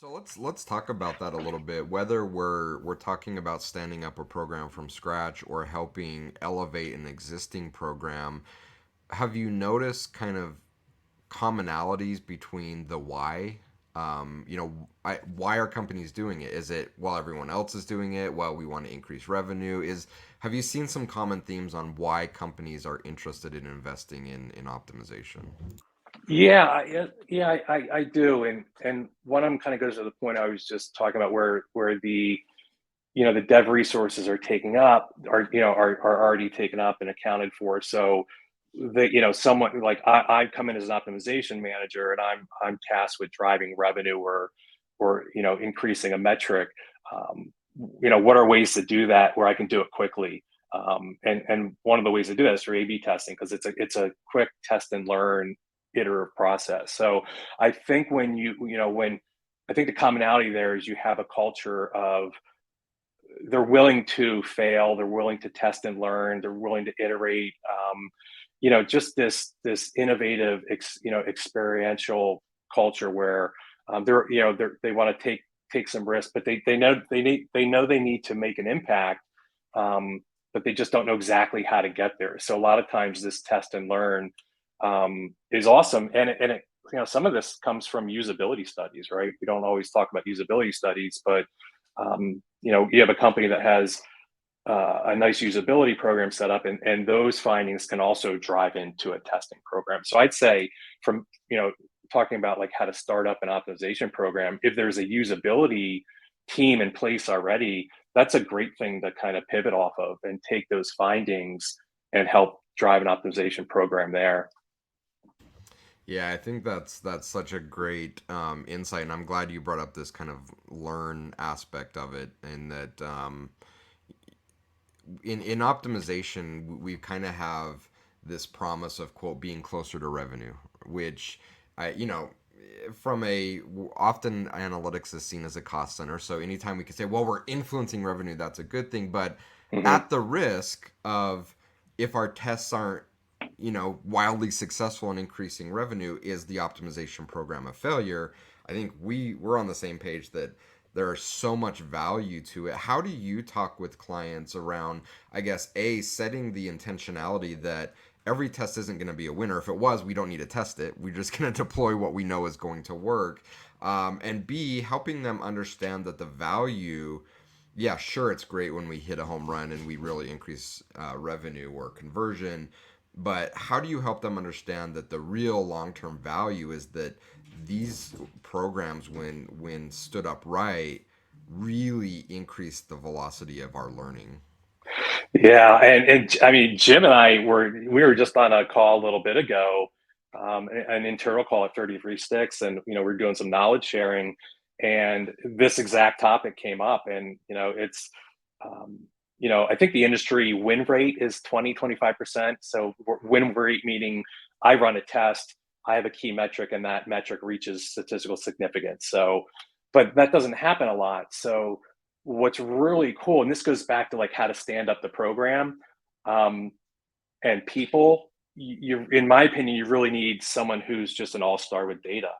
So let's talk about that a little bit. Whether we're talking about standing up a program from scratch or helping elevate an existing program, have you noticed kind of commonalities between the why? Why are companies doing it? Is it while everyone else is doing it? While we want to increase revenue? Is Have you seen some common themes on why companies are interested in investing in optimization? Yeah, I do, and one of them kind of goes to the point I was just talking about, where the dev resources are taking up are already taken up and accounted for. So someone like I come in as an optimization manager, and I'm tasked with driving revenue or increasing a metric. Um, what are ways to do that where I can do it quickly? And one of the ways to do that is through A/B testing, because it's a quick test and learn iterative process. So I think when I think the commonality there is you have a culture of they're willing to fail, they're willing to test and learn, they're willing to iterate. Just this innovative, experiential culture where they want to take some risks, but they need to make an impact, but they just don't know exactly how to get there. So a lot of times, this test and learn is awesome, and some of this comes from usability studies, right? We don't always talk about usability studies, but you have a company that has a nice usability program set up, and those findings can also drive into a testing program. So I'd say, from talking about like how to start up an optimization program, if there's a usability team in place already, that's a great thing to kind of pivot off of and take those findings and help drive an optimization program there. Yeah, I think that's such a great insight, and I'm glad you brought up this kind of learn aspect of it, and that in optimization we kind of have this promise of quote being closer to revenue, which I from a often analytics is seen as a cost center. So anytime we can say, well, we're influencing revenue, that's a good thing, but Hmm. at the risk of if our tests aren't wildly successful in increasing revenue, is the optimization program a failure? I think we're on the same page that there's so much value to it. How do you talk with clients around, I guess, a setting the intentionality that every test isn't going to be a winner? If it was, we don't need to test it. We're just going to deploy what we know is going to work. And B, helping them understand that the value, yeah, sure, it's great when we hit a home run and we really increase revenue or conversion, but how do you help them understand that the real long-term value is that these programs, when stood up right, really increase the velocity of our learning? Yeah, and I mean, Jim and I we were just on a call a little bit ago, an internal call at 33 Sticks, and we're doing some knowledge sharing, and this exact topic came up, and it's I think the industry win rate is 20-25%. So win rate meaning I run a test, I have a key metric, and that metric reaches statistical significance. So, but that doesn't happen a lot. So what's really cool, and this goes back to like how to stand up the program, um, and people, in my opinion, you really need someone who's just an all-star with data.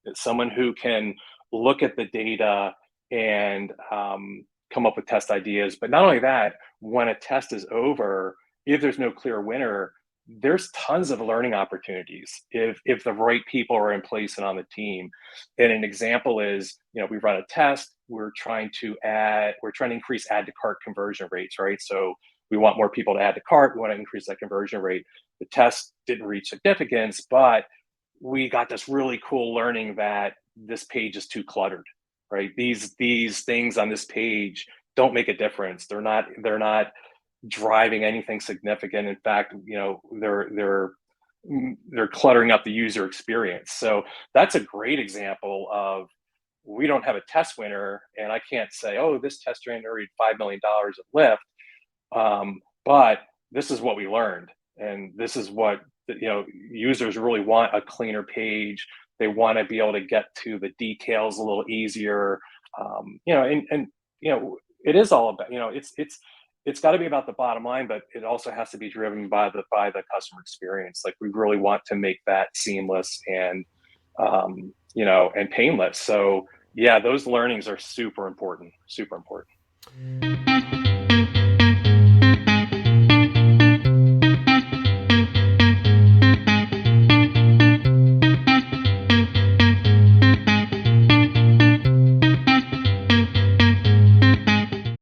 It's someone who can look at the data and come up with test ideas. But not only that, when a test is over, if there's no clear winner, there's tons of learning opportunities if the right people are in place and on the team. And an example is, we run a test, we're trying to increase add to cart conversion rates, right? So we want more people to add to cart, we want to increase that conversion rate. The test didn't reach significance, but we got this really cool learning that this page is too cluttered, right? These things on this page don't make a difference. They're not driving anything significant. In fact, they're cluttering up the user experience. So that's a great example of, we don't have a test winner, and I can't say, oh, this test generated $5 million of lift, but this is what we learned, and this is what users really want: a cleaner page. They want to be able to get to the details a little easier. And it is all about, it's got to be about the bottom line, but it also has to be driven by the customer experience. Like, we really want to make that seamless and and painless. So Yeah, those learnings are super important, super important.